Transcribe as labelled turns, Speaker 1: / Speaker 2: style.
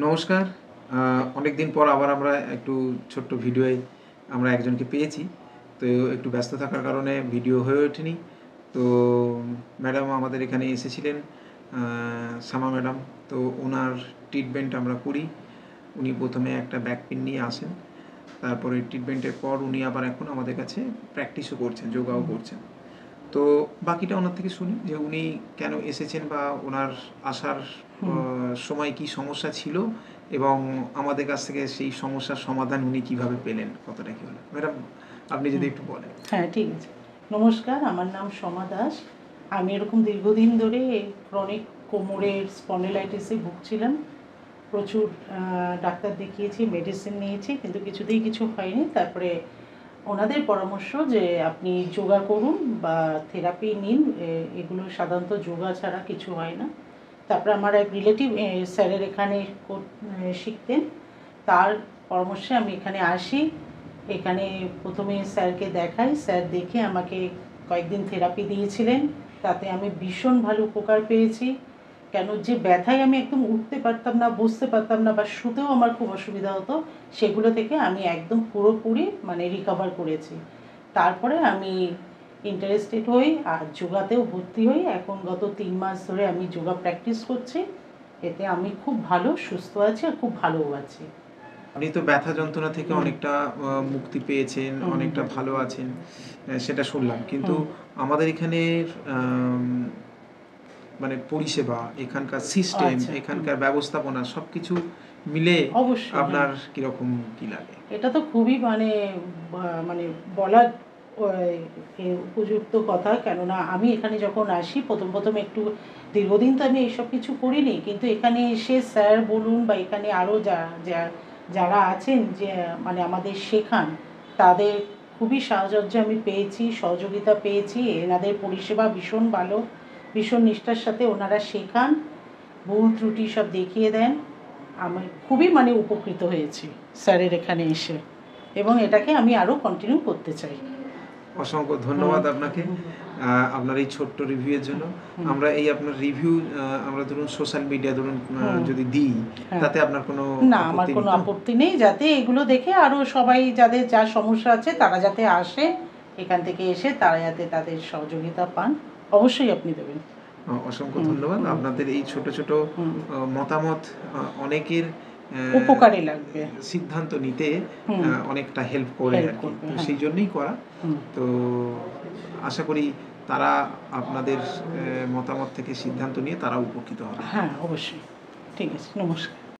Speaker 1: নমস্কার। অনেকদিন পর আবার আমরা একটু ছোট্ট ভিডিওয়ে আমরা একজনকে পেয়েছি। তো একটু ব্যস্ত থাকার কারণে ভিডিও হয়ে ওঠেনি। তো ম্যাডাম আমাদের এখানে এসেছিলেন, শামা ম্যাডাম। তো ওনার ট্রিটমেন্ট আমরা করি। উনি প্রথমে একটা ব্যাক পেন নিয়ে আসেন। তারপরে ট্রিটমেন্টের পর উনি আবার এখন আমাদের কাছে প্র্যাকটিসও করছেন, যোগাও করছেন। তো বাকিটা ওনার থেকে শুনি যে উনি কেন এসেছেন বা ওনার আসার সময় কি সমস্যা ছিল এবং আমাদের কাছ থেকে সেই সমস্যার সমাধান উনি কিভাবে পেলেন, কতটা কি হলো। ম্যাডাম, আপনি যদি একটু বলেন।
Speaker 2: হ্যাঁ, ঠিক আছে। নমস্কার, আমার নাম সোমা দাস। আমি এরকম দীর্ঘদিন ধরে ক্রনিক কোমরের স্পন্ডিলাইটিসে ভুগছিলাম। প্রচুর ডাক্তার দেখিয়েছি, মেডিসিন নিয়েছি, কিন্তু কিছুতেই কিছু হয়নি। তারপরে ওনাদের পরামর্শ যে আপনি যোগা করুন বা থেরাপি নিন, এগুলো সাধারণত যোগা ছাড়া কিছু হয় না। তারপরে আমার এক রিলেটিভ স্যারের এখানে শিখতেন, তার পরামর্শে আমি এখানে আসি। এখানে প্রথমে স্যারকে দেখাই, স্যার দেখে আমাকে কয়েকদিন থেরাপি দিয়েছিলেন, তাতে আমি ভীষণ ভালো উপকার পেয়েছি। কেন যে ব্যথায় আমি একদম উঠতে পারতাম না, বসতে পারতাম না, বা শুতেও আমার খুব অসুবিধা হতো, সেগুলো থেকে আমি একদম পুরোপুরি রিকভার করেছি। তারপরে আমি ইন্টারেস্টেড হই আর যোগাতেও ভর্তি হই। এখন গত 3 মাস ধরে আমি যোগা প্র্যাকটিস করছি। এতে আমি খুব ভালো সুস্থ আছি আর খুব ভালোও আছি।
Speaker 1: আপনি তো ব্যথা যন্ত্রণা থেকে অনেকটা মুক্তি পেয়েছেন, অনেকটা ভালো আছেন, সেটা শুনলাম। কিন্তু আমাদের এখানের মানে পরিষেবা, এখানকার সিস্টেম, এখানকার ব্যবস্থাপনা সবকিছু মিলে
Speaker 2: অবশ্যই
Speaker 1: আপনার কিরকম কি লাগে?
Speaker 2: এটা তো খুবই মানে বলার উপযুক্ত কথা। কেননা আমি এখানে যখন আসি প্রথম একটু দীর্ঘদিন তো আমি এইসব কিছু করিনি, কিন্তু এখানে এসে স্যার বলুন বা এখানে আরও যারা আছেন যে আমাদের শেখান, তাদের খুবই সাহচর্য আমি পেয়েছি, সহযোগিতা পেয়েছি। এনাদের পরিষেবা ভীষণ ভালো, ভীষণ নিষ্ঠার সাথে ওনারা শেখান, ভুল ত্রুটি সব দেখিয়ে দেন। আমি খুবই উপকৃত হয়েছি স্যারের এখানে এসে, এবং এটাকে আমি আরও কন্টিনিউ করতে চাই।
Speaker 1: অসংখ্য ধন্যবাদ আপনাকে আপনার এই ছোট্ট রিভিউয়ের জন্য। আমরা এই আপনার রিভিউ আমরা ধরুন সোশ্যাল মিডিয়া ধরুন যদি দিই, তাতে আপনার কোনো
Speaker 2: না, আমার কোনো আপত্তি নেই। যাতে এগুলো দেখে আরও সবাই, যাদের যা সমস্যা আছে, তারা যাতে আসে, এখান থেকে এসে তারা যাতে তাদের সহযোগিতা পান, অবশ্যই আপনি দেবেন।
Speaker 1: অসংখ্য ধন্যবাদ। আপনাদের এই ছোট ছোট মতামত অনেকের
Speaker 2: উপকারে লাগবে,
Speaker 1: সিদ্ধান্ত নিতে অনেকটা হেল্প করে আর কি। তো সেই জন্যই করা। তো আশা করি তারা আপনাদের মতামত থেকে সিদ্ধান্ত নিয়ে তারা উপকৃত হবে।
Speaker 2: হ্যাঁ, অবশ্যই। ঠিক আছে, নমস্কার।